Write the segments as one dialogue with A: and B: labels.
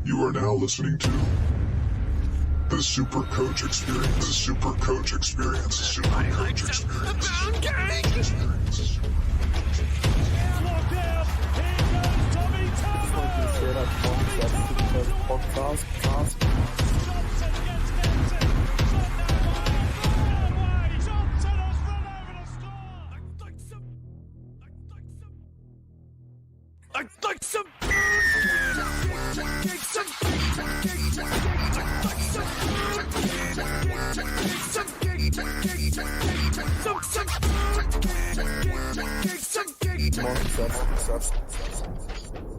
A: You are now listening to the SuperCoach Experience. The SuperCoach Experience. The SuperCoach Experience.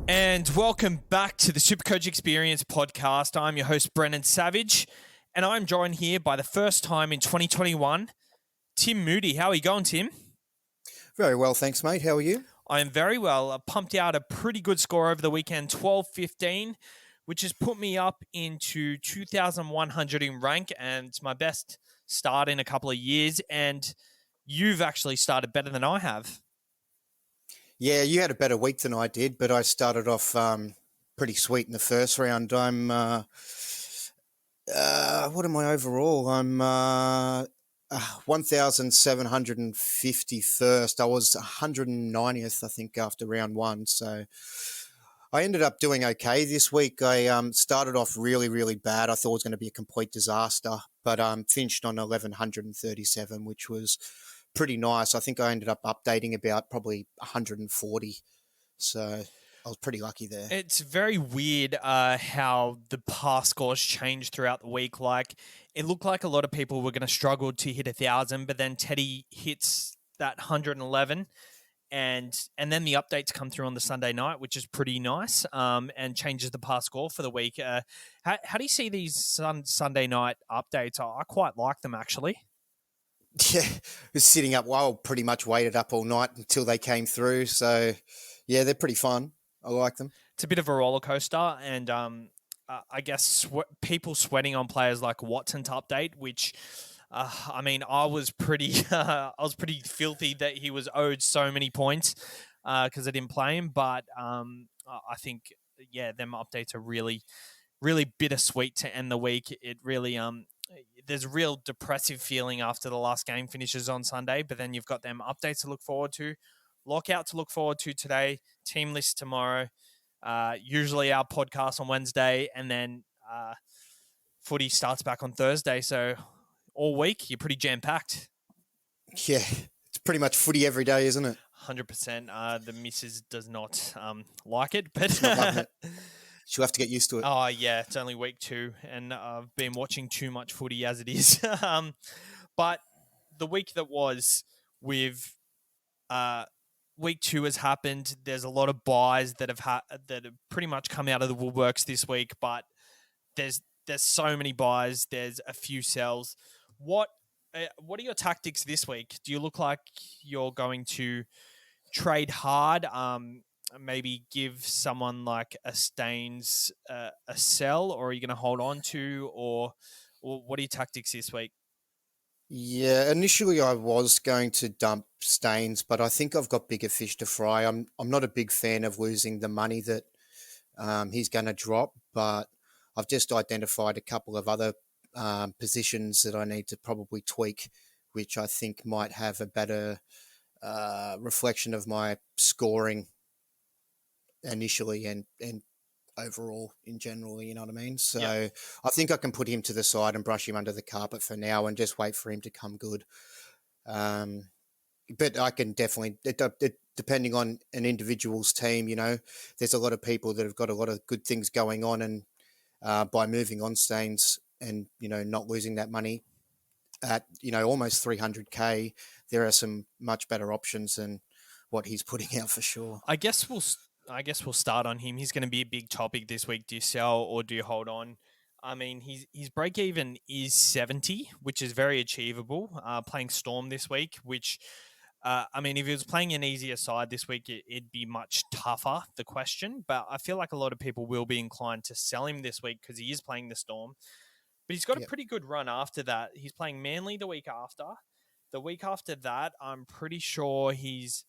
B: And welcome back to the SuperCoach Experience podcast. I'm your host, Brennan Savage, and I'm joined here by the first time in 2021, Tim Moody. How are you going, Tim?
C: Very well, thanks, mate. How are you?
B: I am very well. I pumped out a pretty good score over the weekend, 12-15, which has put me up into 2,100 in rank, and it's my best start in a couple of years, and you've actually started better than I have.
C: Yeah, you had a better week than I did, but I started off pretty sweet in the first round. I'm, what am I overall? I'm 1,751st. I was 190th, I think, after round one. So I ended up doing okay this week. I started off really, really bad. I thought it was going to be a complete disaster, but finished on 1,137, which was pretty nice. I think I ended up updating about probably 140. So I was pretty lucky there.
B: It's very weird how the pass scores changed throughout the week. Like, it looked like a lot of people were going to struggle to hit 1,000, but then Teddy hits that 111, and then the updates come through on the Sunday night, which is pretty nice, and changes the pass score for the week. How do you see these Sunday night updates? I quite like them, actually.
C: Yeah, I was sitting up well, pretty much waited up all night until they came through. So, yeah, they're pretty fun. I like them.
B: It's a bit of a roller coaster, and I guess people sweating on players like Watson to update, which, I mean, I was pretty filthy that he was owed so many points because I didn't play him. But I think, yeah, them updates are really, really bittersweet to end the week. It really there's a real depressive feeling after the last game finishes on Sunday, but then you've got them updates to look forward to, lockout to look forward to today, team list tomorrow, usually our podcast on Wednesday, and then footy starts back on Thursday. So all week, you're pretty jam-packed.
C: Yeah, it's pretty much footy every day, isn't it?
B: 100%. The missus does not like it, but
C: not loving it. She'll have to get used to it.
B: Oh, yeah, it's only week 2, and I've been watching too much footy as it is. But the week that was with week 2 has happened. There's a lot of buys that have pretty much come out of the woodworks this week, but there's so many buys. There's a few sells. What are your tactics this week? Do you look like you're going to trade hard? Maybe give someone like a Staines a sell, or are you going to hold on to, or what are your tactics this week?
C: Yeah, initially I was going to dump Staines, but I think I've got bigger fish to fry. I'm not a big fan of losing the money that he's going to drop, but I've just identified a couple of other positions that I need to probably tweak, which I think might have a better reflection of my scoring initially and overall in general, you know what I mean? So I think I can put him to the side and brush him under the carpet for now and just wait for him to come good. But I can definitely, depending on an individual's team, you know, there's a lot of people that have got a lot of good things going on, and by moving on Staines and, you know, not losing that money at, you know, almost 300K, there are some much better options than what he's putting out for sure.
B: I guess we'll start on him. He's going to be a big topic this week. Do you sell or do you hold on? I mean, his break even is 70, which is very achievable. Playing Storm this week, which, I mean, if he was playing an easier side this week, it'd be much tougher, the question. But I feel like a lot of people will be inclined to sell him this week because he is playing the Storm. But he's got a pretty good run after that. He's playing Manly the week after. The week after that, I'm pretty sure he's...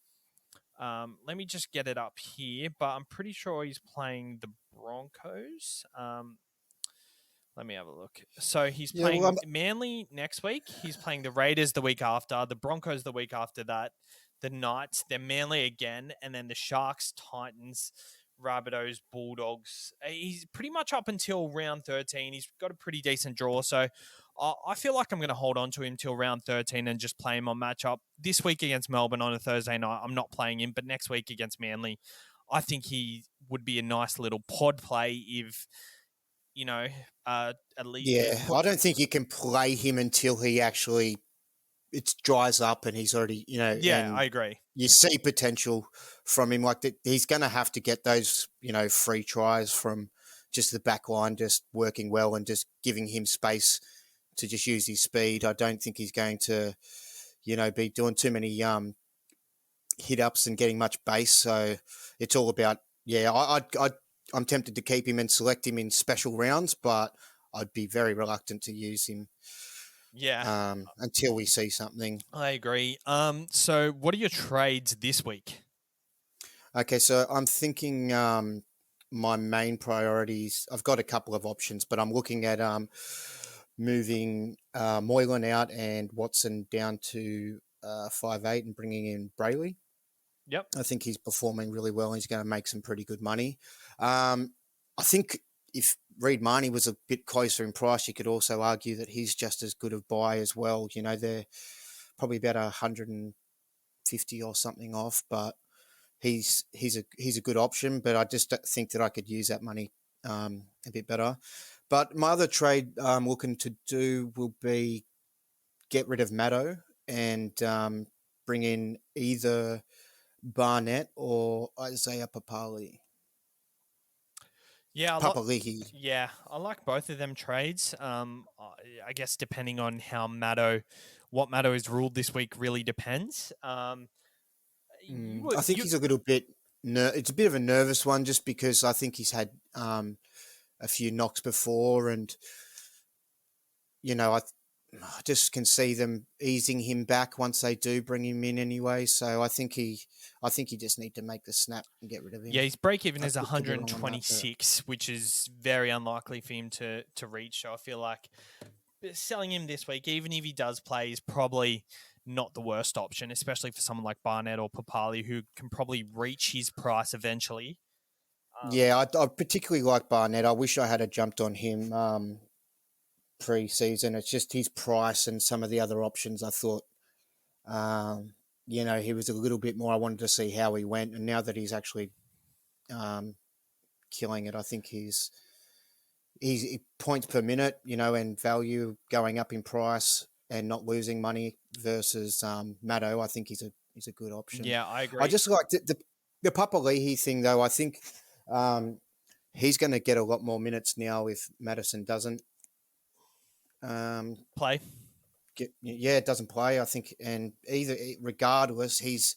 B: let me just get it up here, but I'm pretty sure he's playing the Broncos. Let me have a look. So he's
C: Yeah, well,
B: playing Manly next week. He's playing the Raiders the week after, the Broncos the week after that, the Knights, then Manly again, and then the Sharks, Titans, Rabbitohs, Bulldogs. He's pretty much up until round 13. He's got a pretty decent draw. So I feel like I'm going to hold on to him till round 13 and just play him on matchup. This week against Melbourne on a Thursday night, I'm not playing him, but next week against Manly, I think he would be a nice little pod play if, at least
C: yeah, I don't think you can play him until he actually it dries up and he's already,
B: Yeah,
C: and
B: I agree.
C: you see potential from him. Like that, he's going to have to get those, free tries from just the back line, just working well and just giving him space to just use his speed. I don't think he's going to, be doing too many hit ups and getting much base. So it's all about, I'm tempted to keep him and select him in special rounds, but I'd be very reluctant to use him.
B: Yeah,
C: Until we see something.
B: I agree. So what are your trades this week?
C: Okay, so I'm thinking my main priorities. I've got a couple of options, but I'm looking at moving Moylan out and Watson down to 5'8" and bringing in Brayley.
B: Yep.
C: I think he's performing really well and he's going to make some pretty good money. I think if Reid Marnie was a bit closer in price, you could also argue that he's just as good a buy as well. They're probably about 150 or something off, but he's a good option. But I just think that I could use that money a bit better. But my other trade I'm looking to do will be get rid of Maddo and bring in either Barnett or Isaiah Papali.
B: Yeah,
C: Papali'i.
B: yeah, I like both of them trades. I guess depending on what Maddo is ruled this week really depends.
C: I think he's a little bit. It's a bit of a nervous one, just because I think he's had a few knocks before, and I just can see them easing him back once they do bring him in anyway. So I think he just need to make the snap and get rid of him.
B: Yeah, his break even
C: I
B: is
C: could be wrong on that,
B: 126, which is very unlikely for him to reach. So I feel like selling him this week, even if he does play, is probably not the worst option, especially for someone like Barnett or Papali, who can probably reach his price eventually.
C: Yeah, I particularly like Barnett. I wish I had jumped on him pre-season. It's just his price and some of the other options. I thought, he was a little bit more. I wanted to see how he went, and now that he's actually killing it, I think he's points per minute, and value going up in price and not losing money versus Maddo. I think he's a good option.
B: Yeah, I agree.
C: I just like the Papali'i thing, though. I think he's going to get a lot more minutes now if Madison doesn't
B: play.
C: It doesn't play. I think, and regardless, he's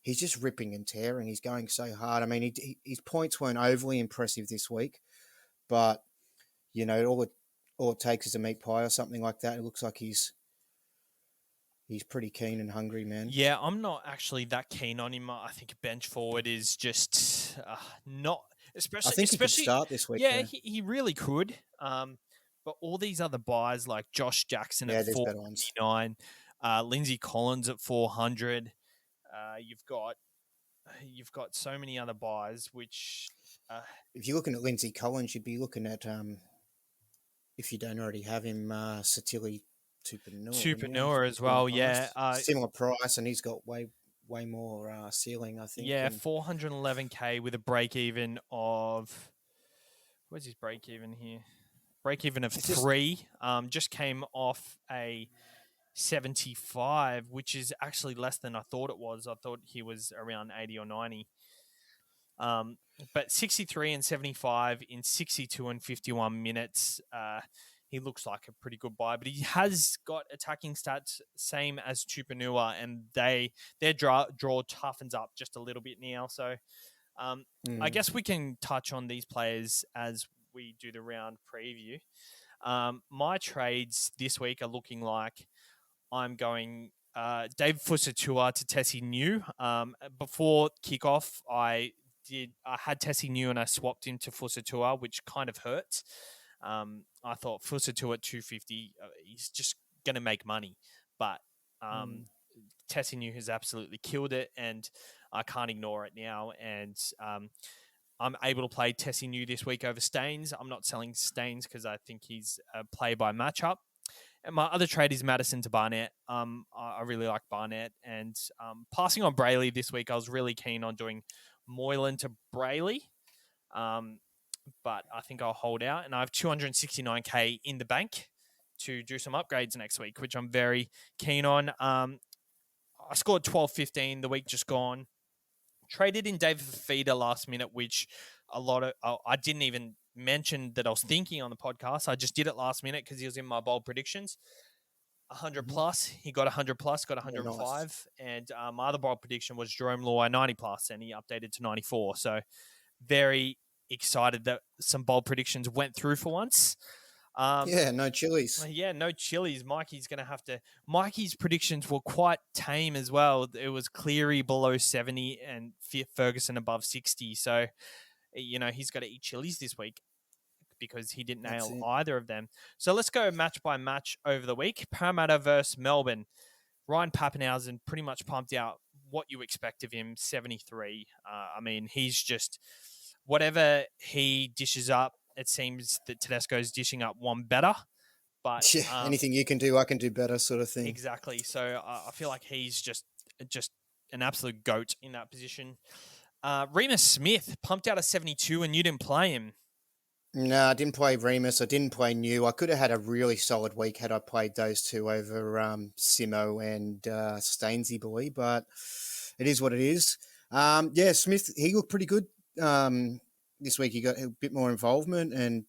C: just ripping and tearing. He's going so hard. I mean, his points weren't overly impressive this week, but all it takes is a meat pie or something like that. It looks like he's pretty keen and hungry, man.
B: Yeah, I'm not actually that keen on him. I think bench forward is just not, especially.
C: I think he could start this week.
B: Yeah, he really could. But all these other buys like Josh Jackson at 499, Lindsay Collins at 400, you've got so many other buys. Which,
C: if you're looking at Lindsay Collins, you'd be looking at if you don't already have him, Satili
B: Tupanua as well. Yeah,
C: similar price, and he's got way more ceiling, I think.
B: Yeah, 411k with a break even of. Where's his break even here? Break even of 3. Just came off a 75, which is actually less than I thought it was. I thought he was around 80 or 90. But 63 and 75 in 62 and 51 minutes. He looks like a pretty good buy, but he has got attacking stats same as Tupanua, and their draw toughens up just a little bit now. So I guess we can touch on these players as we do the round preview. My trades this week are looking like I'm going Dave Fusatua to Tessie New. Before kickoff, I had Tessie New and I swapped him to Fusatua, which kind of hurts. I thought Fusatua at 250, he's just going to make money. But Tessie New has absolutely killed it, and I can't ignore it now. And I'm able to play Tessie New this week over Staines. I'm not selling Staines because I think he's a play by matchup. And my other trade is Madison to Barnett. I really like Barnett. And passing on Brayley this week, I was really keen on doing Moylan to Brayley. But I think I'll hold out. And I have 269K in the bank to do some upgrades next week, which I'm very keen on. I scored 12-15 the week just gone. Traded in David Fafita last minute, which I didn't even mention that I was thinking on the podcast. I just did it last minute because he was in my bold predictions. 100 plus. He got 100 plus, got 105. Nice. And my other bold prediction was Jerome Law 90 plus, and he updated to 94. So very excited that some bold predictions went through for once.
C: No chilies.
B: Yeah, no chilies. Mikey's predictions were quite tame as well. It was Cleary below 70 and Ferguson above 60. So, he's got to eat chilies this week because he didn't nail either of them. So let's go match by match over the week. Parramatta versus Melbourne. Ryan Papenhuyzen pretty much pumped out what you expect of him, 73. He's just whatever he dishes up. It seems that Tedesco's dishing up one better. But
C: anything you can do, I can do better, sort of thing.
B: Exactly. So I feel like he's just an absolute goat in that position. Remus Smith pumped out a 72, and you didn't play him.
C: No, I didn't play Remus. I didn't play New. I could have had a really solid week had I played those two over Simo and Stainsy Boy, but it is what it is. Smith, he looked pretty good. This week he got a bit more involvement, and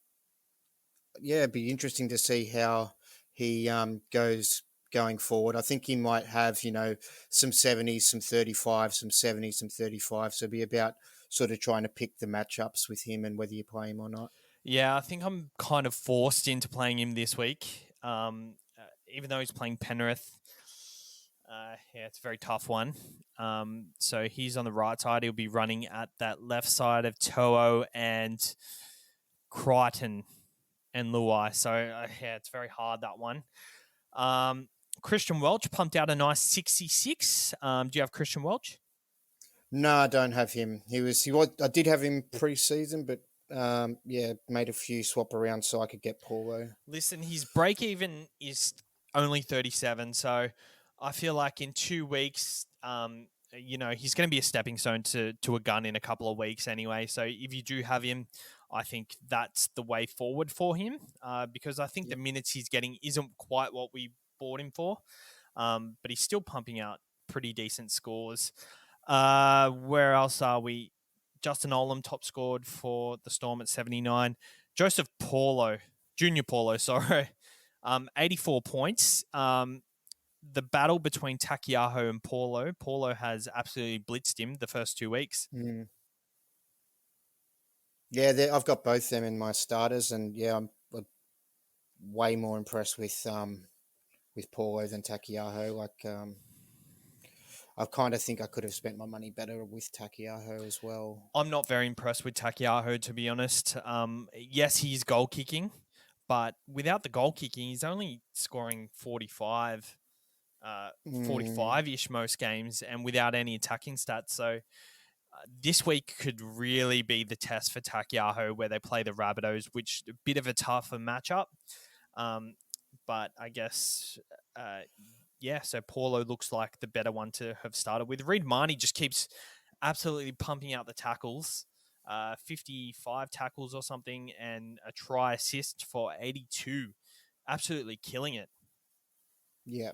C: it'd be interesting to see how he goes going forward. I think he might have, some 70s, some 35, some 70s, some 35. So it'll be about sort of trying to pick the matchups with him and whether you play him or not.
B: Yeah, I think I'm kind of forced into playing him this week, even though he's playing Penrith. It's a very tough one. So he's on the right side. He'll be running at that left side of To'o and Crichton and Luai. So, it's very hard, that one. Christian Welch pumped out a nice 66. Do you have Christian Welch?
C: No, I don't have him. I did have him pre-season, but made a few swap around so I could get Paulo.
B: Listen, his break even is only 37, so I feel like in 2 weeks, he's going to be a stepping stone to a gun in a couple of weeks anyway. So if you do have him, I think that's the way forward for him because I think the minutes he's getting isn't quite what we bought him for, but he's still pumping out pretty decent scores. Where else are we? Justin Olam top scored for the Storm at 79. Joseph Paulo, Junior Paulo, 84 points. The battle between Takiaho and Paulo has absolutely blitzed him the first 2 weeks.
C: Mm. Yeah, I've got both them in my starters, and I'm way more impressed with Paulo than Takiaho. I kind of think I could have spent my money better with Takiaho as well.
B: I'm not very impressed with Takiaho, to be honest. Yes, he's goal kicking, but without the goal kicking, he's only scoring 45-ish most games, and without any attacking stats. So this week could really be the test for Takiaho, where they play the Rabbitohs, which a bit of a tougher matchup. But I guess... so Paulo looks like the better one to have started with. Reid Marnie just keeps absolutely pumping out the tackles, 55 tackles or something, and a try assist for 82. Absolutely killing it.
C: Yeah.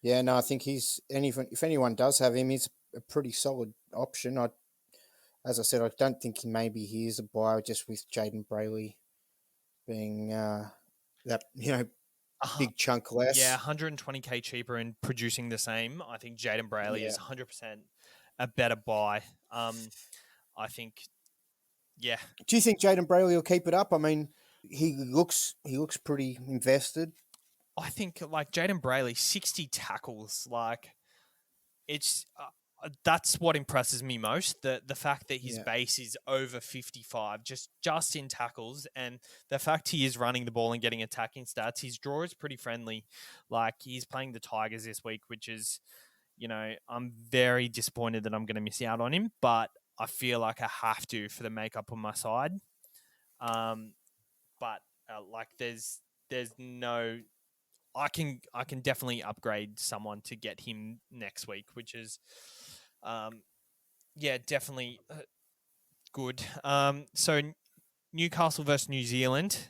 C: Yeah, no, I think if anyone does have him, he's a pretty solid option. As I said, I don't think he is a buy just with Jaden Brayley being big chunk less.
B: Yeah, 120K cheaper and producing the same. I think Jaden Brayley is 100% a better buy. I think, yeah.
C: Do you think Jaden Brayley will keep it up? I mean, he looks pretty invested.
B: I think Jaden Brayley, 60 tackles. It's that's what impresses me most. The fact that his
C: Yeah.
B: base is over 55, just in tackles, and the fact he is running the ball and getting attacking stats. His draw is pretty friendly. Like, he's playing the Tigers this week, which is, I'm very disappointed that I'm going to miss out on him, but I feel like I have to for the makeup on my side. But like, there's no. I can definitely upgrade someone to get him next week, which is, yeah, definitely good. So Newcastle versus New Zealand,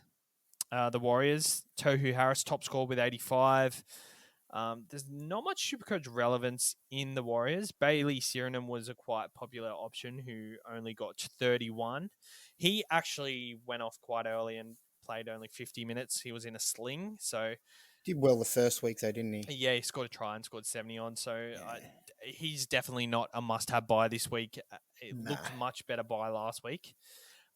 B: the Warriors. Tohu Harris top score with 85. There's not much Supercoach relevance in the Warriors. Bailey Sirenham was a quite popular option who only got 31. He actually went off quite early and played only 50 minutes. He was in a sling, so
C: Did well the first week though, didn't he?
B: yeah, he scored a try and scored 70 on. So he's definitely not a must-have buy this week. It looked much better buy last week.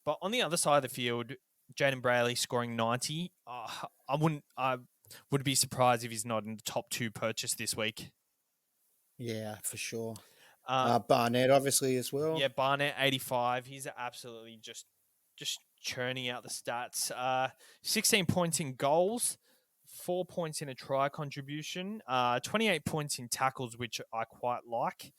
B: But on the other side of the field, Jaden Brayley scoring 90. I would be surprised if he's not in the top 2 purchase this week.
C: Yeah, for sure.
B: Uh,
C: Barnett obviously as well.
B: Yeah, Barnett 85. He's absolutely just churning out the stats. 16 points in goals, 4 points in a try contribution, 28 points in tackles, which I quite like.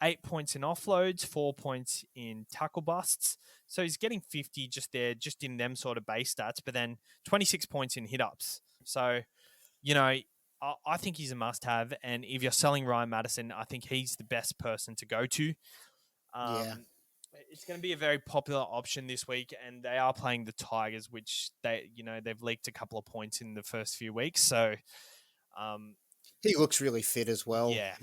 B: 8 points in offloads, 4 points in tackle busts. So he's getting 50 just there, just in them sort of base stats, but then 26 points in hit ups. So, I think he's a must have. And if you're selling Ryan Madison, I think he's the best person to go to.
C: Yeah.
B: It's going to be a very popular option this week, and they are playing the Tigers, which they've leaked a couple of points in the first few weeks. So,
C: He looks really fit as well.
B: Yeah.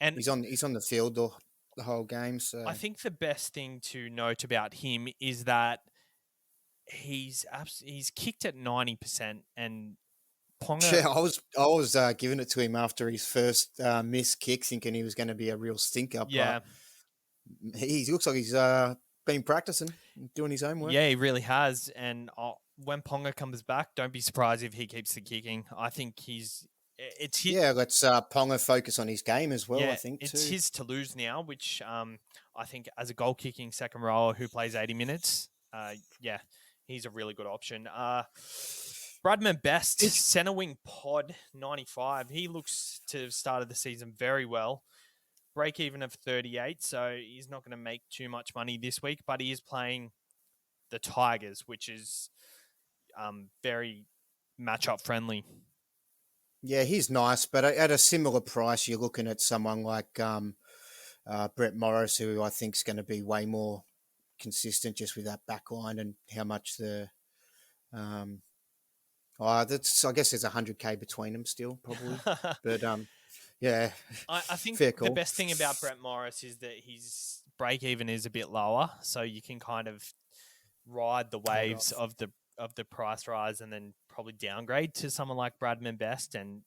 C: And he's on the field the whole game. So
B: I think the best thing to note about him is that he's kicked at 90%, and Ponga.
C: yeah, I was giving it to him after his first missed kick, thinking he was going to be a real stinker.
B: Yeah,
C: But he looks like he's been practicing, doing his homework.
B: yeah, he really has. And when Ponga comes back, don't be surprised if he keeps the kicking. I think it's his,
C: Yeah, let's Ponga focus on his game as well.
B: yeah,
C: I think
B: it's
C: too.
B: his to lose now, which I think as a goal kicking second rower who plays 80 minutes, yeah, he's a really good option. Bradman Best, center wing pod 95. He looks to have started the season very well. Break even of 38, so he's not going to make too much money this week, but he is playing the Tigers, which is very matchup friendly.
C: Yeah, he's nice, but at a similar price, you're looking at someone like Brett Morris, who I think is going to be way more consistent just with that back line and how much the I guess there's 100K between them still probably, but yeah,
B: I think
C: fair call.
B: the best thing about Brett Morris is that his break even is a bit lower, so you can kind of ride the waves of the price rise and then probably downgrade to someone like Bradman Best and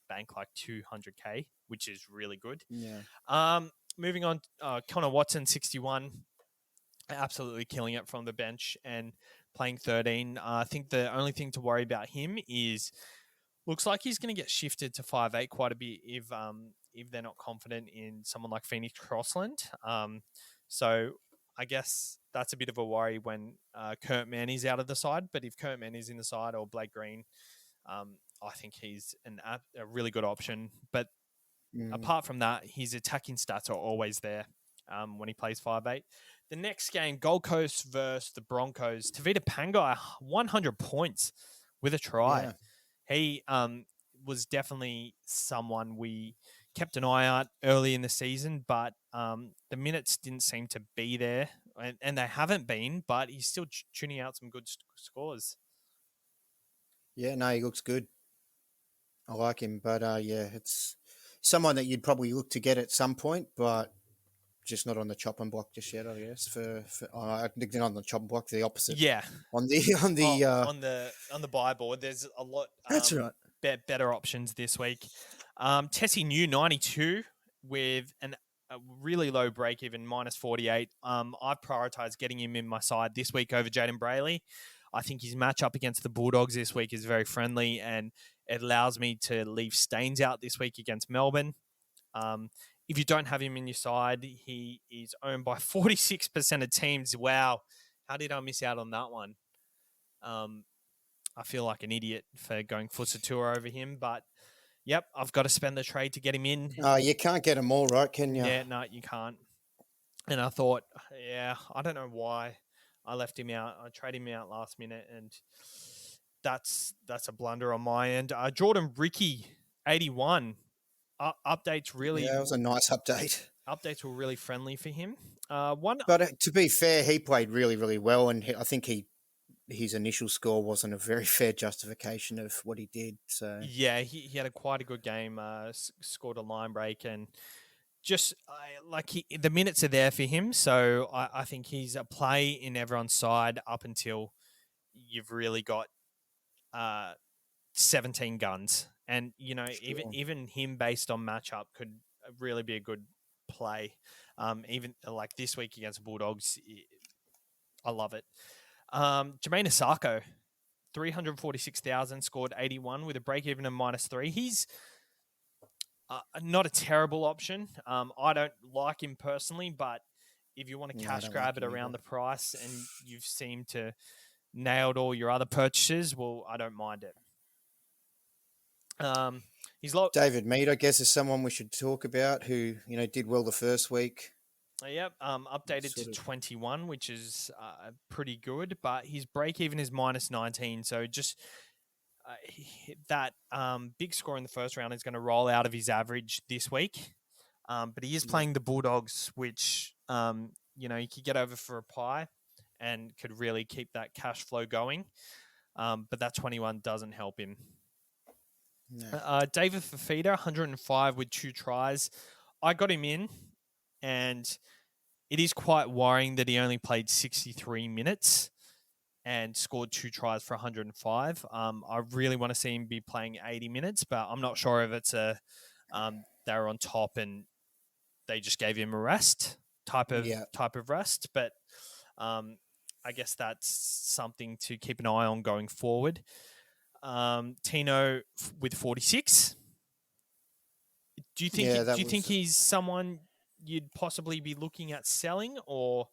B: bank like 200K, which is really good.
C: Yeah.
B: Moving on, Connor Watson 61, absolutely killing it from the bench and playing 13. I think the only thing to worry about him is looks like he's going to get shifted to 5'8" quite a bit if they're not confident in someone like Phoenix Crossland. So I guess that's a bit of a worry when Kurt Manny's out of the side. But if Kurt Manny's in the side or Blake Green, I think he's a really good option. But apart from that, his attacking stats are always there when he plays 5'8". The next game, Gold Coast versus the Broncos. Tavita Pangai, 100 points with a try.
C: Yeah.
B: He was definitely someone we kept an eye on early in the season, but the minutes didn't seem to be there, and they haven't been, but he's still tuning out some good scores.
C: Yeah, no, he looks good. I like him, but yeah, it's someone that you'd probably look to get at some point, but just not on the chopping block just yet, I guess. I think not on the chopping block, the opposite.
B: Yeah,
C: on the
B: buy board, there's a lot.
C: That's right.
B: Better options this week. Tessie New 92 with a really low break even, minus 48. I've prioritized getting him in my side this week over Jaden Brayley. I think his matchup against the Bulldogs this week is very friendly, and it allows me to leave Staines out this week against Melbourne. if you don't have him in your side, he is owned by 46% of teams. Wow. How did I miss out on that one? I feel like an idiot for going Fusatua over him, but yep, I've got to spend the trade to get him in.
C: You can't get them all, right? Can you?
B: Yeah, no, you can't. And I thought, yeah, I don't know why I left him out. I traded him out last minute, and that's a blunder on my end. Jordan Ricky, 81. Updates really
C: Yeah, it was a nice update.
B: updates were really friendly for him. One,
C: But to be fair, he played really, really well, and I think his initial score wasn't a very fair justification of what he did. So
B: yeah, he had quite a good game. Scored a line break, and just the minutes are there for him. So I think he's a play in everyone's side up until you've really got 17 guns, and even him based on matchup could really be a good play. Even like this week against the Bulldogs, I love it. Jermaine Asako, 346,000, scored 81 with a break even of -3. He's not a terrible option. I don't like him personally, but if you want to cash grab it around the price and you've seemed to nailed all your other purchases, well, I don't mind it. He's
C: David Mead, I guess, is someone we should talk about who did well the first week.
B: Yep, updated to 21, which is pretty good, but his break even is -19. So just that big score in the first round is going to roll out of his average this week. But he is playing the Bulldogs, which you could get over for a pie and could really keep that cash flow going. But that 21 doesn't help him. No. David Fafita, 105 with 2 tries. I got him in, and it is quite worrying that he only played 63 minutes and scored 2 tries for 105. I really want to see him be playing 80 minutes, but I'm not sure if it's they're on top and they just gave him a rest type of rest. But I guess that's something to keep an eye on going forward. Tino with 46. Do you think he's someone you'd possibly be looking at selling, or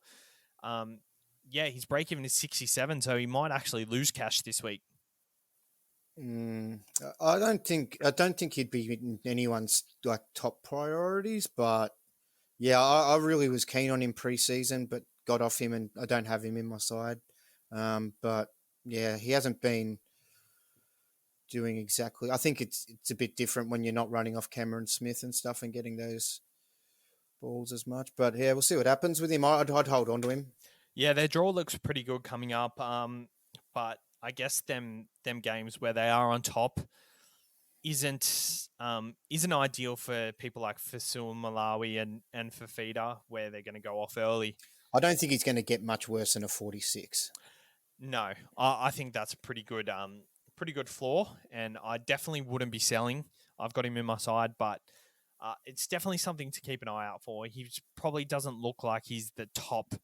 B: his break even is 67, so he might actually lose cash this week?
C: I don't think he'd be in anyone's top priorities, but yeah, I really was keen on him pre-season, but got off him, and I don't have him in my side. But yeah, he hasn't been doing exactly. I think it's a bit different when you're not running off Cameron Smith and stuff and getting those balls as much. But yeah, we'll see what happens with him. I'd hold on to him.
B: Yeah, their draw looks pretty good coming up. But I guess them games where they are on top isn't ideal for people like Fasul Malawi and Fafita, where they're going to go off early.
C: I don't think he's going to get much worse than a 46.
B: No, I think that's a pretty good floor, and I definitely wouldn't be selling. I've got him in my side, but it's definitely something to keep an eye out for. He probably doesn't look like he's the top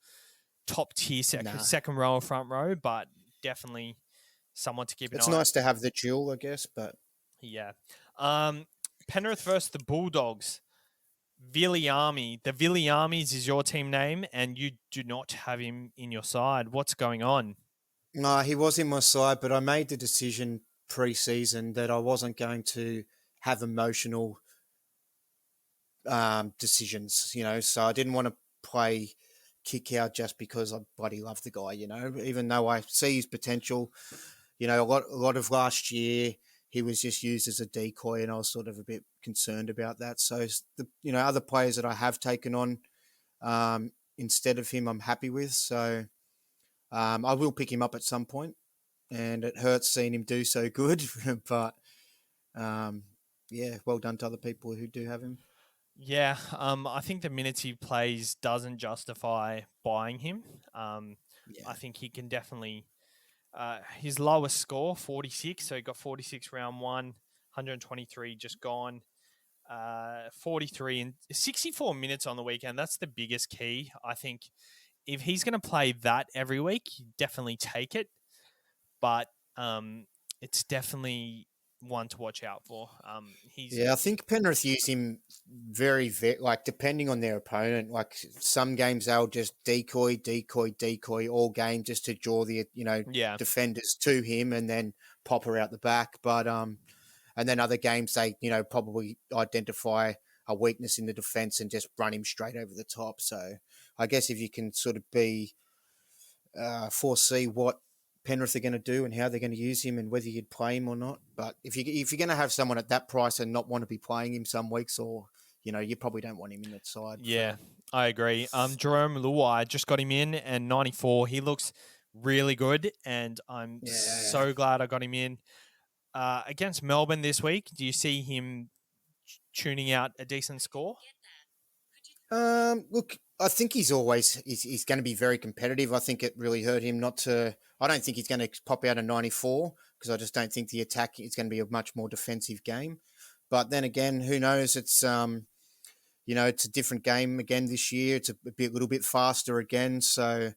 B: tier second row or front row, but definitely someone to keep an eye on.
C: It's nice to have the duel, I guess, but
B: yeah. Penrith versus the Bulldogs. Viliami. The Viliamis is your team name, and you do not have him in your side. What's going on?
C: No, he was in my side, but I made the decision pre-season that I wasn't going to have emotional decisions, so I didn't want to play kick out just because I bloody love the guy, even though I see his potential. A lot of last year he was just used as a decoy, and I was sort of a bit concerned about that. So the other players that I have taken on instead of him, I'm happy with. So I will pick him up at some point, and it hurts seeing him do so good, but well done to other people who do have him.
B: Yeah, I think the minutes he plays doesn't justify buying him. I think he can definitely. His lowest score, 46, so he got 46 round 1, 123 just gone. 43 and 64 minutes on the weekend. That's the biggest key. I think if he's going to play that every week, you definitely take it. But it's definitely one to watch out for.
C: Yeah, I think Penrith use him very, like depending on their opponent. Like some games they'll just decoy all game just to draw the
B: yeah,
C: defenders to him and then pop her out the back. But and then other games they probably identify a weakness in the defense and just run him straight over the top. So I guess if you can sort of foresee what Penrith are going to do and how they're going to use him and whether you'd play him or not. But if you're going to have someone at that price and not want to be playing him some weeks, or you probably don't want him in that side.
B: yeah, I agree. Jerome Luai just got him in, and 94. He looks really good, and I'm
C: Yeah.
B: so glad I got him in. Against Melbourne this week, do you see him tuning out a decent score?
C: Look, I think he's going to be very competitive. I think it really hurt him not to. I don't think he's going to pop out a 94 because I just don't think the attack is going to be a much more defensive game. But then again, who knows? It's it's a different game again this year. It's a little bit faster again. So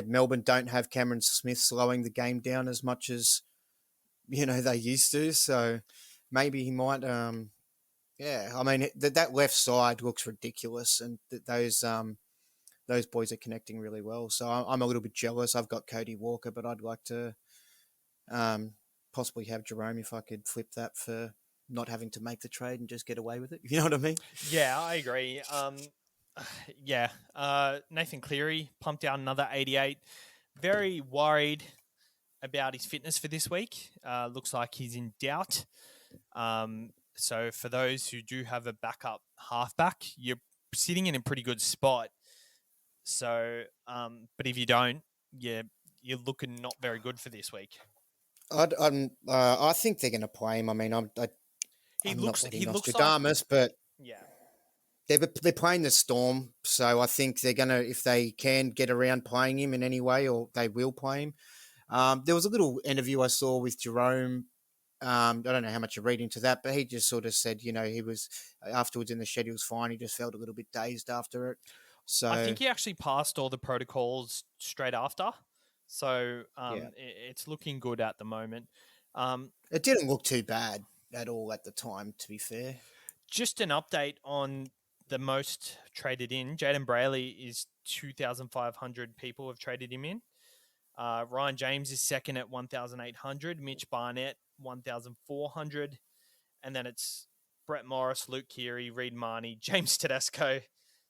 C: Melbourne don't have Cameron Smith slowing the game down as much as they used to. So maybe he might. Yeah, I mean that left side looks ridiculous, and those boys are connecting really well. So I'm a little bit jealous. I've got Cody Walker, but I'd like to possibly have Jerome if I could flip that for not having to make the trade and just get away with it. You know what I mean?
B: Yeah, I agree. Yeah, Nathan Cleary pumped out another 88. Very worried about his fitness for this week. Looks like he's in doubt. So for those who do have a backup halfback, you're sitting in a pretty good spot. So, but if you don't, you're looking not very good for this week.
C: I think they're going to play him. I mean, I'm not letting Nostradamus, but
B: yeah,
C: they're playing the Storm, so I think they're going to, if they can get around playing him in any way, or they will play him. There was a little interview I saw with Jerome. I don't know how much you read into that, but he just sort of said, he was afterwards in the shed, he was fine. He just felt a little bit dazed after it. So
B: I think he actually passed all the protocols straight after. So
C: Yeah.
B: it's looking good at the moment.
C: It didn't look too bad at all at the time, to be fair.
B: Just an update on the most traded in. Jaden Brayley is 2,500 people have traded him in. Ryan James is second at 1,800. Mitch Barnett, 1,400. And then it's Brett Morris, Luke Keary, Reed Marnie, James Tedesco,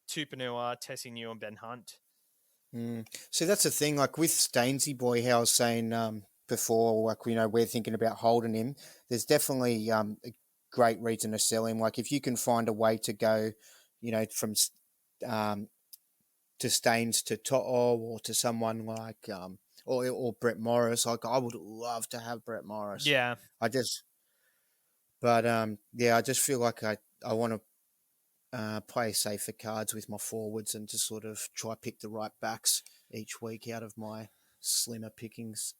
B: Tupanua, Tessie New, and Ben Hunt.
C: So that's the thing, like with Stainsy boy, how I was saying before, like, we're thinking about holding him. There's definitely a great reason to sell him. Like if you can find a way to go, from to Staines to To'o or to someone like or Brett Morris. Like I would love to have Brett Morris.
B: Yeah.
C: I just feel like I want to play safer cards with my forwards and to sort of try pick the right backs each week out of my slimmer pickings.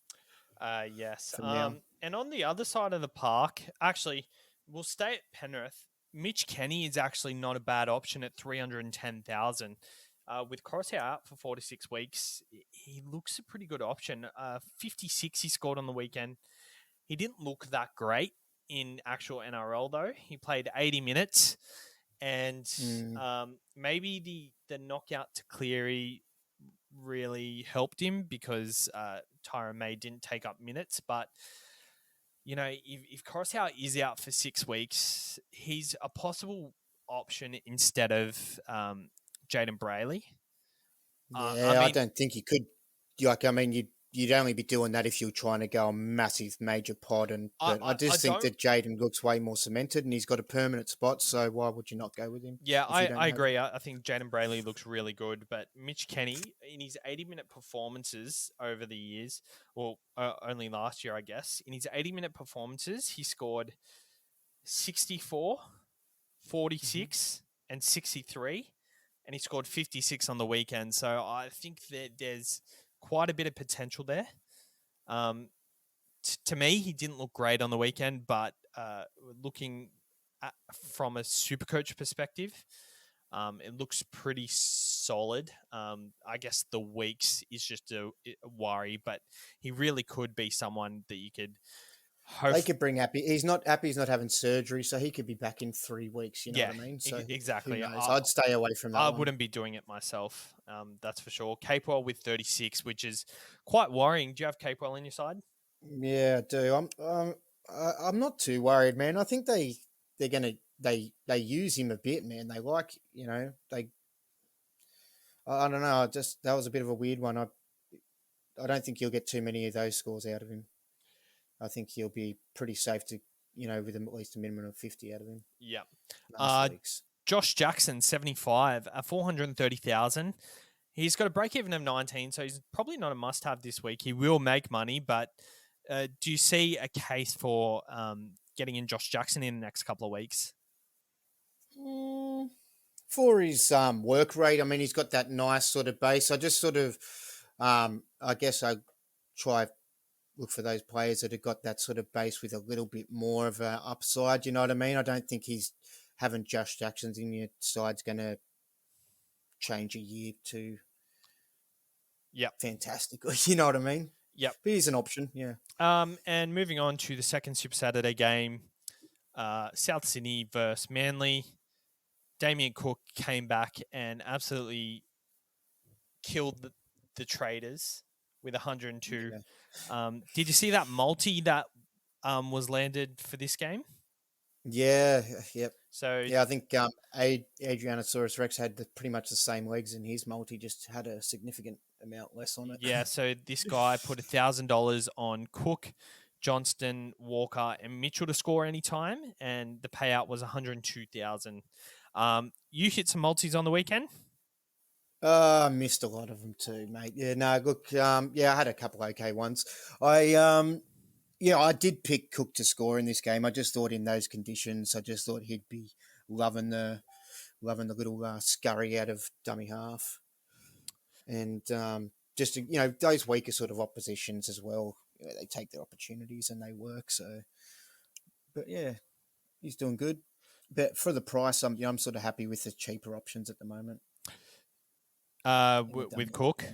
B: Yes.
C: For now.
B: And on the other side of the park, actually, we'll stay at Penrith. Mitch Kenny is actually not a bad option at 310,000. With Crosshair out for 4 to 6 weeks, he looks a pretty good option. 56 he scored on the weekend. He didn't look that great in actual NRL though. He played 80 minutes, and maybe the knockout to Cleary really helped him because Tyron May didn't take up minutes. But if Coruscant is out for 6 weeks, he's a possible option instead of Jaden Brayley.
C: I don't think you could. Like, I mean, you'd only be doing that if you're trying to go a massive major pod. But I just think that Jaden looks way more cemented and he's got a permanent spot. So why would you not go with him?
B: Yeah, I agree. I think Jaden Brayley looks really good. But Mitch Kenny, in his 80-minute performances over the years, or only last year, I guess, in his 80-minute performances, he scored 64, 46, and 63. And he scored 56 on the weekend. So I think that there's quite a bit of potential there. To me, he didn't look great on the weekend, but looking from a SuperCoach perspective, it looks pretty solid. I guess the weeks is just a worry, but he really could be someone that you could
C: They could bring Appy. He's not having surgery, so he could be back in 3 weeks. You know
B: Yeah,
C: what I mean? So who
B: exactly.
C: knows? I'd stay away from that
B: I
C: one.
B: wouldn't be doing it myself. That's for sure. Capewell with 36, which is quite worrying. Do you have Capewell in your side?
C: Yeah, I do. I'm not too worried, man. I think they're gonna they use him a bit, man. They like I don't know. That was a bit of a weird one. I don't think you'll get too many of those scores out of him. I think he'll be pretty safe to with at least a minimum of 50 out of him.
B: Yeah.
C: Most weeks.
B: Josh Jackson, 75 at 430,000. He's got a break even of 19, so he's probably not a must have this week. He will make money, but do you see a case for getting in Josh Jackson in the next couple of weeks?
C: For his work rate, I mean, he's got that nice sort of base. I just sort of, I guess I try look for those players that have got that sort of base with a little bit more of a upside. You know what I mean? I don't think having Josh Jackson's in your side's going to change a year to fantastically. You know what I mean?
B: Yep.
C: But he's an option, yeah.
B: And moving on to the second Super Saturday game, South Sydney versus Manly. Damien Cook came back and absolutely killed the Traders with 102. Yeah. Did you see that multi that was landed for this game?
C: Yeah, yep.
B: So
C: yeah, I think Adrianosaurus Rex had pretty much the same legs, and his multi just had a significant amount less on it.
B: Yeah, so this guy put $1,000 on Cook, Johnston, Walker, and Mitchell to score anytime, and the payout was 102,000. You hit some multis on the weekend?
C: I missed a lot of them too, mate. Yeah, no, look, I had a couple okay ones. I did pick Cook to score in this game. I just thought in those conditions, I just thought he'd be loving the little scurry out of dummy half, and just those weaker sort of oppositions as well. They take their opportunities and they work. So, but yeah, he's doing good. But for the price, I'm sort of happy with the cheaper options at the moment.
B: With Cook.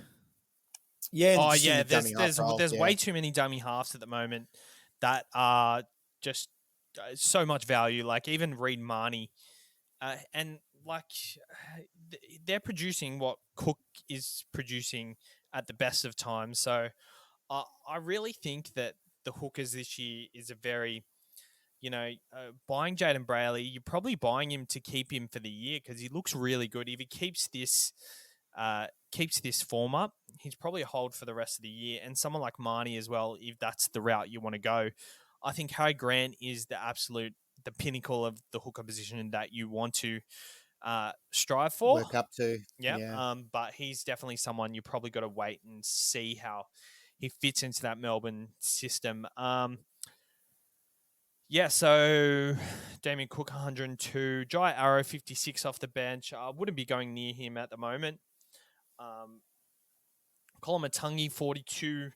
C: Yeah.
B: Oh, yeah. There's way too many dummy halves at the moment that are just so much value. Like even Reed Marnie, and like they're producing what Cook is producing at the best of times. So I really think that the hookers this year is a very buying Jaden Brayley, you're probably buying him to keep him for the year because he looks really good. If he keeps this form up, he's probably a hold for the rest of the year. And someone like Marnie as well, if that's the route you want to go. I think Harry Grant is the pinnacle of the hooker position that you want to strive for.
C: Work up to.
B: Yeah. But he's definitely someone you probably got to wait and see how he fits into that Melbourne system. Yeah, so Damien Cook, 102. Jai Arrow, 56 off the bench. I wouldn't be going near him at the moment. Colin Matungi, 42.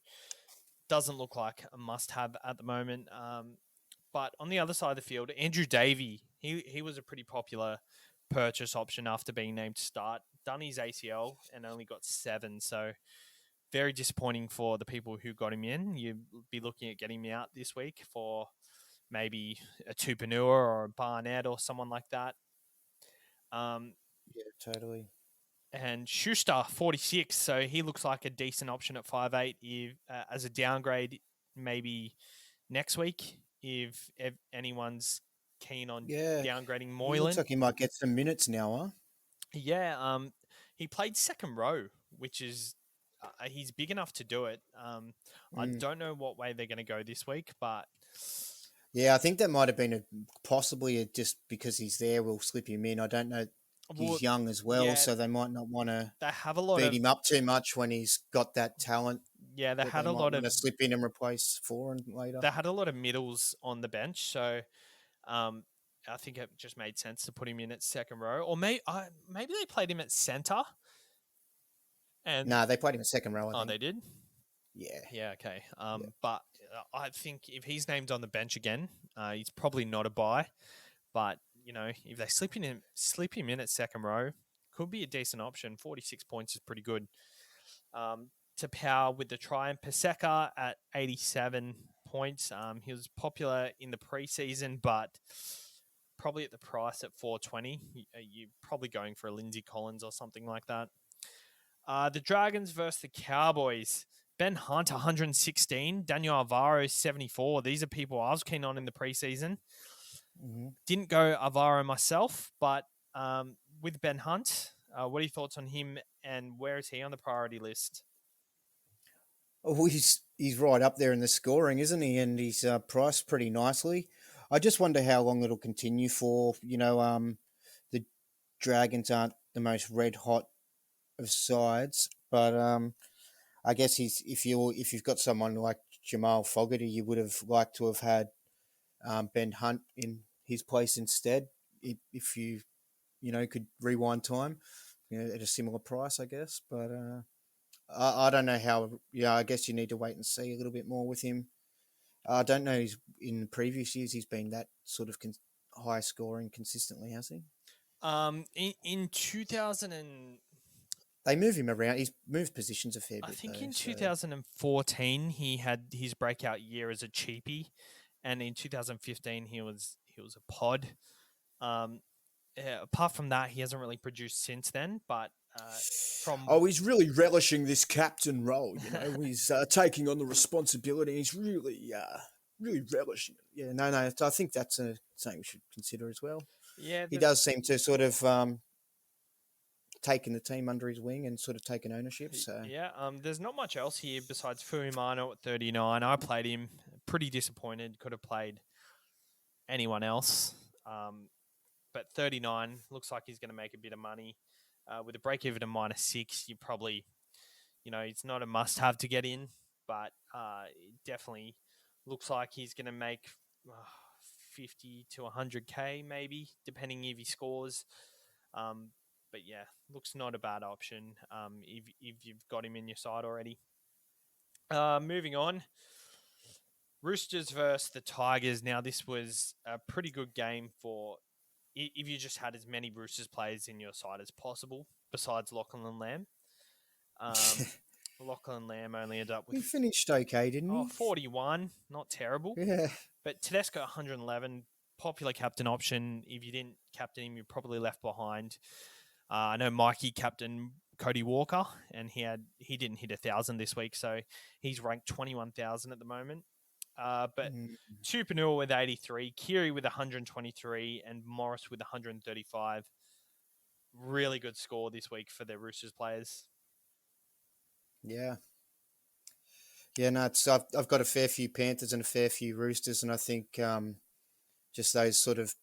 B: Doesn't look like a must-have at the moment. But on the other side of the field, Andrew Davey, he was a pretty popular purchase option after being named to start. Done his ACL and only got 7, so very disappointing for the people who got him in. You'd be looking at getting him out this week for maybe a Tupanua or a Barnett or someone like that.
C: Yeah, totally.
B: And Schuster, 46, so he looks like a decent option at 5'8", as a downgrade maybe next week if anyone's keen on downgrading Moylan.
C: Looks like he might get some minutes now, huh?
B: Yeah, he played second row, which is he's big enough to do it. I don't know what way they're going to go this week, but...
C: Yeah, I think that might have been possibly just because he's there, we'll slip him in. I don't know. He's young as well, so they might not want to beat him up too much when he's got that talent.
B: Yeah, they had a lot of
C: slip in and replace Foran later.
B: They had a lot of middles on the bench, so I think it just made sense to put him in at second row, or maybe they played him at center. And
C: no, they played him at second row. I think.
B: They did.
C: Yeah.
B: Okay. But I think if he's named on the bench again, he's probably not a buy. But if they slip him in at second row, could be a decent option. 46 points is pretty good. To power with the try, and Paseka at 87 points. He was popular in the preseason, but probably at the price at 420. You're probably going for a Lindsay Collins or something like that. The Dragons versus the Cowboys. Ben Hunt, 116. Daniel Alvaro, 74. These are people I was keen on in the preseason.
C: Mm-hmm.
B: Didn't go Alvaro myself, but with Ben Hunt, what are your thoughts on him and where is he on the priority list?
C: Oh, he's right up there in the scoring, isn't he? And he's priced pretty nicely. I just wonder how long it'll continue for. The Dragons aren't the most red hot of sides, but I guess if you've got someone like Jamal Fogarty, you would have liked to have had Ben Hunt in his place instead. If you could rewind time, at a similar price, I guess. But I don't know how. Yeah, I guess you need to wait and see a little bit more with him. I don't know. In previous years, he's been that sort of high scoring consistently, has he?
B: In 2000 and
C: They move him around. He's moved positions a fair bit.
B: I think
C: though,
B: in
C: so.
B: 2014 he had his breakout year as a cheapie, and in 2015 he was a pod. Apart from that, he hasn't really produced since then. But from
C: he's really relishing this captain role. He's taking on the responsibility. He's really relishing it. Yeah, no. I think that's something we should consider as well.
B: Yeah,
C: he does seem to sort of taken the team under his wing and sort of taken ownership. So
B: yeah, there's not much else here besides Fuimano at 39. I played him. Pretty disappointed. Could have played anyone else. But 39 looks like he's going to make a bit of money. With a break even of -6, you probably, it's not a must-have to get in, but it definitely looks like he's going to make 50 to 100K maybe, depending if he scores. But yeah, looks not a bad option if you've got him in your side already. Moving on. Roosters versus the Tigers. Now, this was a pretty good game for if you just had as many Roosters players in your side as possible, besides Lachlan Lamb. Lachlan Lamb only ended up with...
C: He finished okay, didn't he?
B: 41. Not terrible.
C: Yeah.
B: But Tedesco, 111. Popular captain option. If you didn't captain him, you're probably left behind. I know Mikey captained Cody Walker, and he didn't hit 1,000 this week, so he's ranked 21,000 at the moment. But Tupanua with 83, Kiri with 123, and Morris with 135. Really good score this week for the Roosters players.
C: Yeah. Yeah, no, I've got a fair few Panthers and a fair few Roosters, and I think just those sort of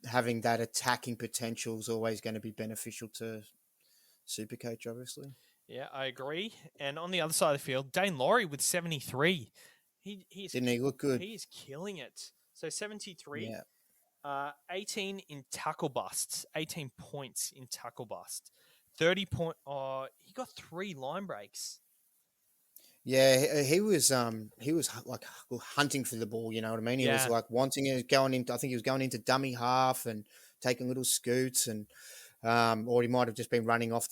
C: having that attacking potential is always going to be beneficial to SuperCoach, obviously.
B: Yeah, I agree. And on the other side of the field, Dane Laurie with 73.
C: Didn't he look good?
B: He's killing it. So 73.
C: Yeah.
B: 18 in tackle busts. 18 points in tackle bust. 30 point. He got 3 line breaks.
C: Yeah, he was like hunting for the ball. You know what I mean? He was like wanting it, going into. I think he was going into dummy half and taking little scoots, and or he might have just been running off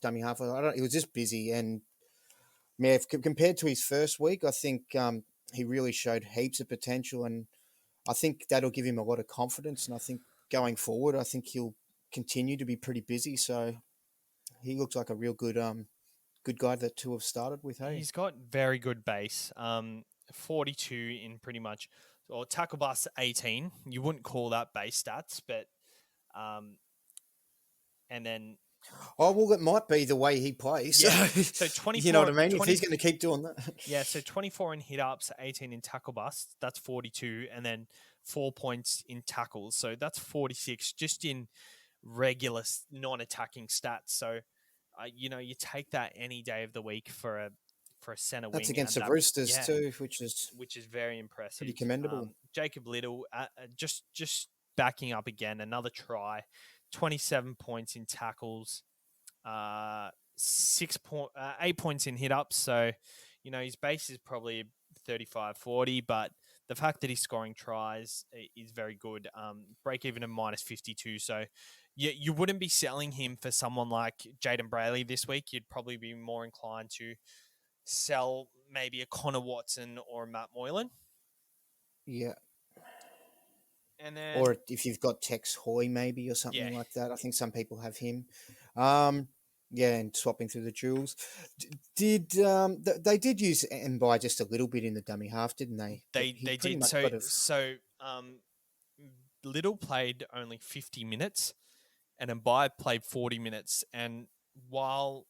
C: dummy half. He was just busy, and man, compared to his first week, I think he really showed heaps of potential, and I think that'll give him a lot of confidence. And I think going forward, I think he'll continue to be pretty busy. So he looks like a real good guy to have started with. Hey,
B: he's got very good base. 42 in pretty much, or tackle bust 18. You wouldn't call that base stats, but and then.
C: Oh, well, it might be the way he plays.
B: Yeah. So 24.
C: You know what I mean? If he's going to keep doing that.
B: Yeah, so 24 in hit ups, 18 in tackle busts. That's 42, and then 4 points in tackles. So that's 46 just in regular non-attacking stats. So, you take that any day of the week for a center wing.
C: That's against the Roosters too, which is
B: very impressive.
C: Pretty commendable.
B: Jacob Little, just backing up again, another try. 27 points in tackles, 8 points in hit ups. So, his base is probably 35, 40, but the fact that he's scoring tries is very good. Break even of -52. So you wouldn't be selling him for someone like Jaden Brayley this week. You'd probably be more inclined to sell maybe a Connor Watson or a Matt Moylan.
C: Yeah.
B: And then,
C: Or if you've got Tex Hoy maybe or something
B: yeah,
C: like that. I think some people have him. Yeah, and swapping through the jewels. They did use Mbai just a little bit in the dummy half, didn't they? But he
B: they
C: pretty
B: did.
C: much
B: So,
C: got a
B: Little played only 50 minutes and Mbai played 40 minutes. And while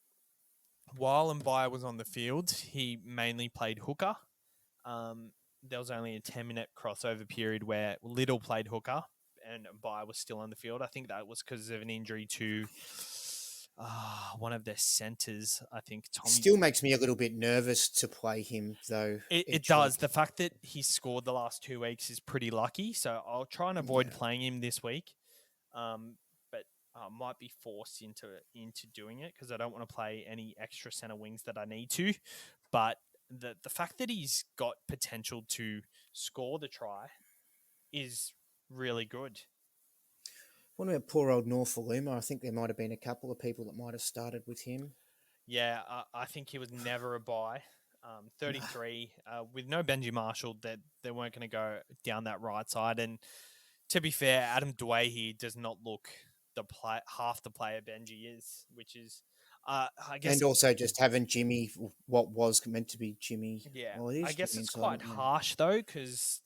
B: Mbai was on the field, he mainly played hooker. There was only a 10-minute crossover period where Little played hooker and Mbai was still on the field. I think that was because of an injury to one of their centers. I think Tommy.
C: still makes me a little bit nervous to play him though.
B: It
C: Each
B: does.
C: week.
B: The fact that he scored the last 2 weeks is pretty lucky. So I'll try and avoid
C: Yeah.
B: playing him this week. But I might be forced into doing it because I don't want to play any extra center wings that I need to. But the fact that he's got potential to score the try is really good.
C: What about poor old Norfoluma? I think there might have been a couple of people that might have started with him.
B: Yeah, I think he was never a buy. 33 with no Benji Marshall, that they weren't going to go down that right side. And to be fair, Adam Dwayne does not look half the player Benji is, which is, I guess,
C: And also just having Jimmy, what was meant to be Jimmy.
B: yeah,
C: Well, it
B: I
C: is
B: guess
C: Jimmy
B: it's
C: inside,
B: quite
C: isn't it?
B: harsh though because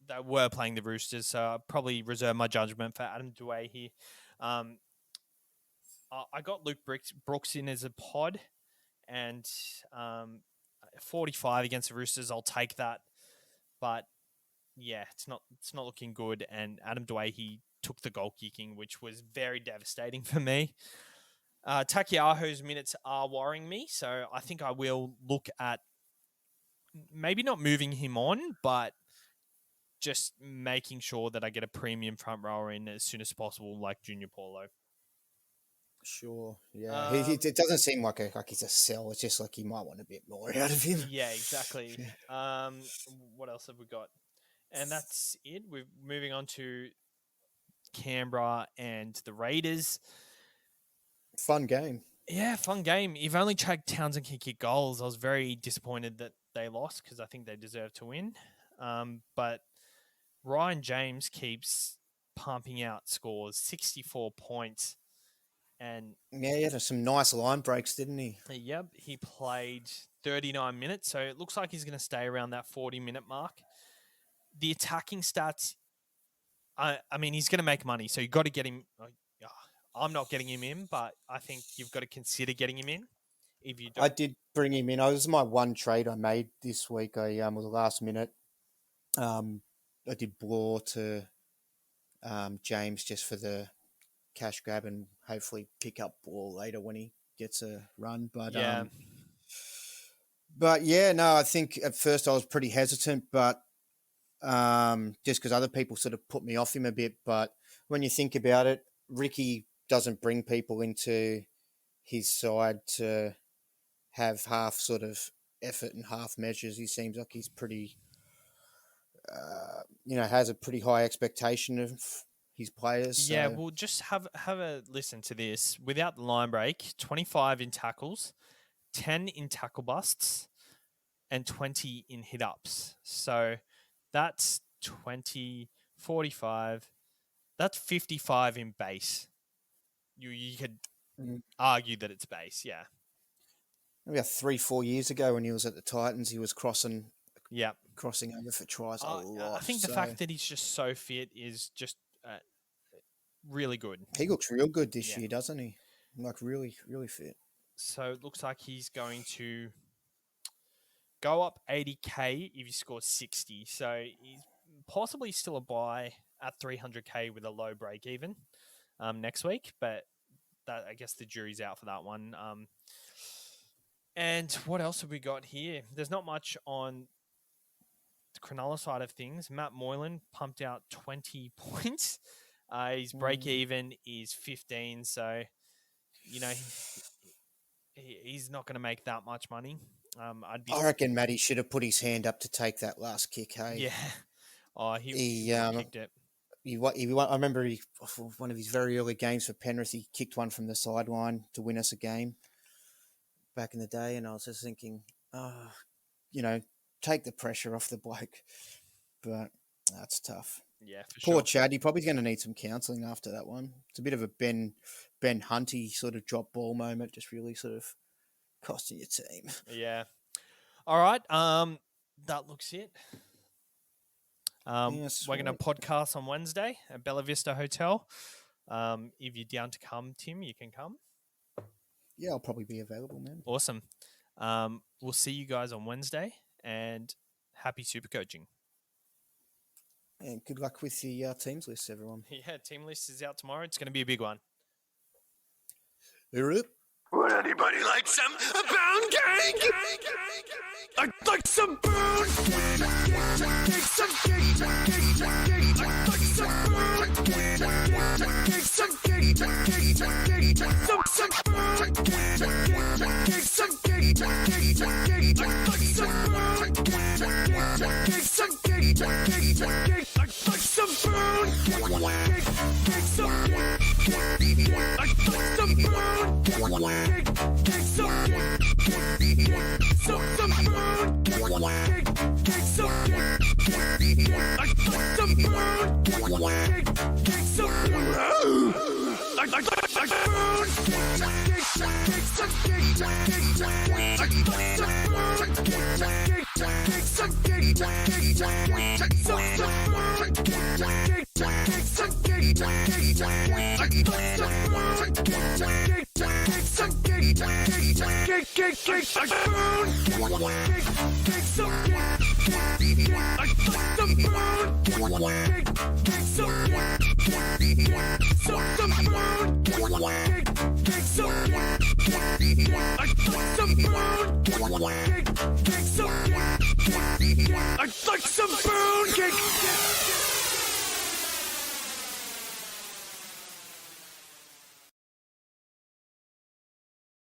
B: they were playing the Roosters, so I probably reserve my judgment for Adam Dwayne here. Um, I got Luke Brooks in as a pod, and 45 against the Roosters, I'll take that. But yeah, it's not looking good. And Adam Dwayne, he took the goal kicking, which was very devastating for me. Takiaho's minutes are worrying me, so I think I will look at maybe not moving him on, but just making sure that I get a premium front rower in as soon as possible, like Junior Paulo.
C: Sure. Yeah.
B: Um,
C: It doesn't seem like he's a sell. It's just like you might want a bit more out of him.
B: yeah, exactly. What else have we got? And that's it. We're moving on to Canberra and the Raiders.
C: Fun game.
B: Yeah, fun game. If only Chad Townsend can kick goals, I was very disappointed that they lost because I think they deserve to win. But Ryan James keeps pumping out scores, 64 points. And
C: Yeah, he had some nice line breaks, didn't he?
B: yep, he played 39 minutes. So it looks like he's going to stay around that 40-minute mark. The attacking stats, I mean, he's going to make money. So you've got to get him. I'm not getting him in, but I think you've got to consider getting him in. If you don't,
C: I did bring him in. It was my one trade I made this week. I was the last minute. I did Bloor to James just for the cash grab and hopefully pick up Bloor later when he gets a run.
B: yeah,
C: But yeah, no, I think at first I was pretty hesitant, but just because other people sort of put me off him a bit. But when you think about it, Ricky doesn't bring people into his side to have half sort of effort and half measures. He seems like he's pretty, has a pretty high expectation of his players.
B: yeah.
C: So
B: We'll just have a listen to this. Without the line break, 25 in tackles, 10 in tackle busts, and 20 in hit ups. So that's 20, 45. That's 55 in base. You could argue that it's base, yeah.
C: maybe 3-4 years ago when he was at the Titans, he was crossing
B: Yeah.
C: over for tries a lot.
B: I think the
C: So
B: fact that he's just so fit is just really good.
C: he looks real good this
B: Yeah.
C: year, doesn't he? Like really, really fit.
B: So it looks like he's going to go up 80K if he scores 60. So he's possibly still a buy at 300K with a low break even next week. But that, I guess the jury's out for that one. And what else have we got here? There's not much on the Cronulla side of things. Matt Moylan pumped out 20 points. His break even is 15. So, he's not going to make that much money.
C: I reckon Matty should have put his hand up to take that last kick. Hey,
B: Yeah. Oh, he kicked it.
C: I remember for one of his very early games for Penrith, he kicked one from the sideline to win us a game back in the day, and I was just thinking, you know, take the pressure off the bloke. But that's tough.
B: Yeah, for
C: Poor
B: sure.
C: Chad. He's probably going to need some counselling after that one. It's a bit of a Ben Hunty sort of drop ball moment, just really sort of costing your team.
B: Yeah. All right. That looks it.
C: Yeah,
B: We're going to
C: sweet.
B: podcast on Wednesday at Bella Vista Hotel. If you're down to come, Tim, you can come.
C: Yeah, I'll probably be available, man.
B: Awesome. We'll see you guys on Wednesday, and happy super coaching.
C: And good luck with the teams list, everyone.
B: Yeah, team list is out tomorrow. It's going to be a big one.
C: Would
A: anybody like some pound cake? I'd like some pound cake. Some cake. I'd like some pound cake. Some cake. Some pound cake. Some cake. I'd like some pound cake. Some cake. I'd like some pound cake. Some cake. I'd like some pound I